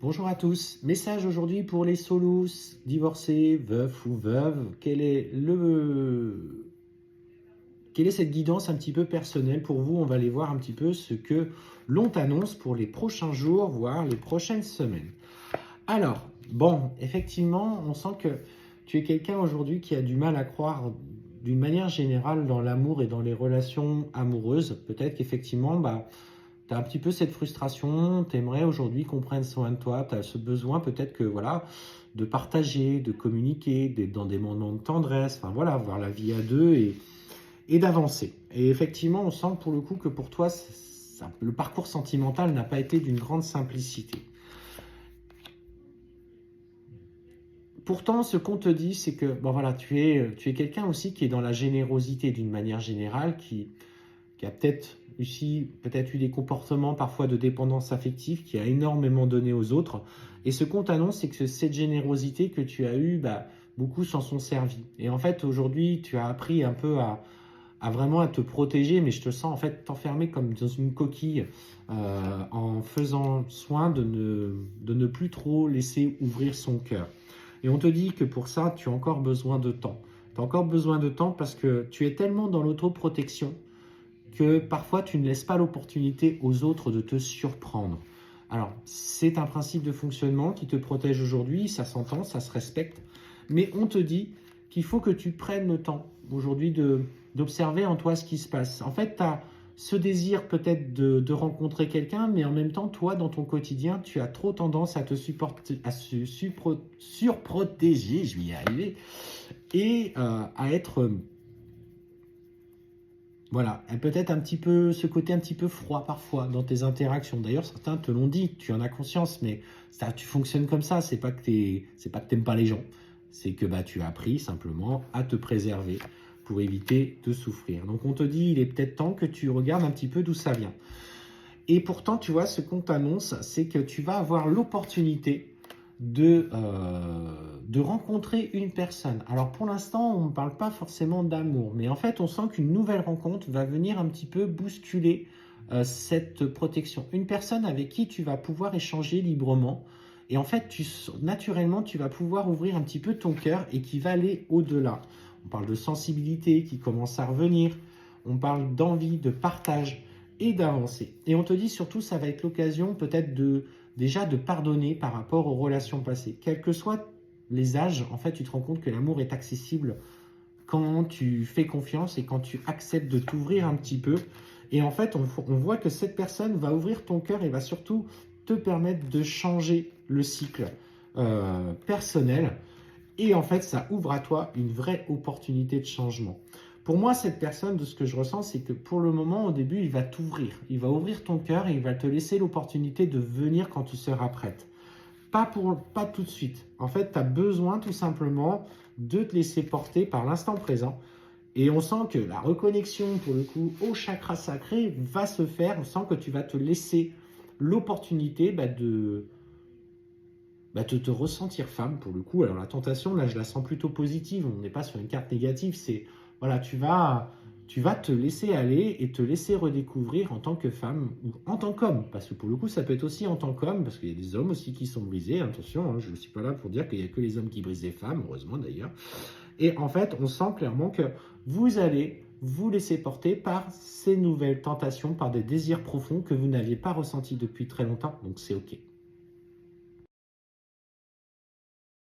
Bonjour à tous. Message aujourd'hui pour les solos, divorcés, veufs ou veuves. Quelle est cette guidance un petit peu personnelle pour vous? On va aller voir un petit peu ce que l'on t'annonce pour les prochains jours, voire les prochaines semaines. Alors, bon, effectivement, on sent que tu es quelqu'un aujourd'hui qui a du mal à croire d'une manière générale dans l'amour et dans les relations amoureuses. Peut-être qu'effectivement, tu as un petit peu cette frustration, tu aimerais aujourd'hui qu'on prenne soin de toi, tu as ce besoin peut-être que voilà, de partager, de communiquer, d'être dans des moments de tendresse, enfin voilà, voir la vie à deux et d'avancer. Et effectivement, on sent pour le coup que pour toi, le parcours sentimental n'a pas été d'une grande simplicité. Pourtant, ce qu'on te dit, c'est que bon, voilà, tu es quelqu'un aussi qui est dans la générosité d'une manière générale, qui a peut-être eu des comportements parfois de dépendance affective, qui a énormément donné aux autres. Et ce qu'on t'annonce, c'est que cette générosité que tu as eue, beaucoup s'en sont servis. Et en fait, aujourd'hui, tu as appris un peu à vraiment à te protéger, mais je te sens en fait t'enfermer comme dans une coquille en faisant soin de ne plus trop laisser ouvrir son cœur. Et on te dit que pour ça, tu as encore besoin de temps. Tu as encore besoin de temps parce que tu es tellement dans l'autoprotection que parfois tu ne laisses pas l'opportunité aux autres de te surprendre. Alors, c'est un principe de fonctionnement qui te protège aujourd'hui, ça s'entend, ça se respecte, mais on te dit qu'il faut que tu prennes le temps aujourd'hui d'observer en toi ce qui se passe. En fait, tu as ce désir peut-être de rencontrer quelqu'un, mais en même temps, toi, dans ton quotidien, tu as trop tendance à te surprotéger, je vais y arriver, et à être voilà, et peut-être un petit peu ce côté un petit peu froid parfois dans tes interactions. D'ailleurs, certains te l'ont dit, tu en as conscience, mais ça, tu fonctionnes comme ça. C'est pas que t'aimes pas les gens, c'est que tu as appris simplement à te préserver pour éviter de souffrir. Donc on te dit, il est peut-être temps que tu regardes un petit peu d'où ça vient. Et pourtant, tu vois, ce qu'on t'annonce, c'est que tu vas avoir l'opportunité de rencontrer une personne. Alors pour l'instant, on ne parle pas forcément d'amour, mais en fait, on sent qu'une nouvelle rencontre va venir un petit peu bousculer cette protection. Une personne avec qui tu vas pouvoir échanger librement. Et en fait, naturellement, tu vas pouvoir ouvrir un petit peu ton cœur et qui va aller au-delà. On parle de sensibilité qui commence à revenir. On parle d'envie, de partage et d'avancer. Et on te dit surtout, ça va être l'occasion peut-être déjà de pardonner par rapport aux relations passées. Quels que soient les âges, en fait, tu te rends compte que l'amour est accessible quand tu fais confiance et quand tu acceptes de t'ouvrir un petit peu. Et en fait, on voit que cette personne va ouvrir ton cœur et va surtout te permettre de changer le cycle personnel. Et en fait, ça ouvre à toi une vraie opportunité de changement. Pour moi, cette personne, de ce que je ressens, c'est que pour le moment, au début, il va t'ouvrir. Il va ouvrir ton cœur et il va te laisser l'opportunité de venir quand tu seras prête. Pas tout de suite. En fait, tu as besoin tout simplement de te laisser porter par l'instant présent. Et on sent que la reconnexion, pour le coup, au chakra sacré va se faire. On sent que tu vas te laisser l'opportunité de te ressentir femme pour le coup. Alors la tentation, là, je la sens plutôt positive. On n'est pas sur une carte négative. C'est, voilà, tu vas te laisser aller et te laisser redécouvrir en tant que femme ou en tant qu'homme. Parce que pour le coup, ça peut être aussi en tant qu'homme, parce qu'il y a des hommes aussi qui sont brisés. Attention, hein, je ne suis pas là pour dire qu'il n'y a que les hommes qui brisent les femmes, heureusement d'ailleurs. Et en fait, on sent clairement que vous allez vous laisser porter par ces nouvelles tentations, par des désirs profonds que vous n'aviez pas ressentis depuis très longtemps. Donc c'est OK.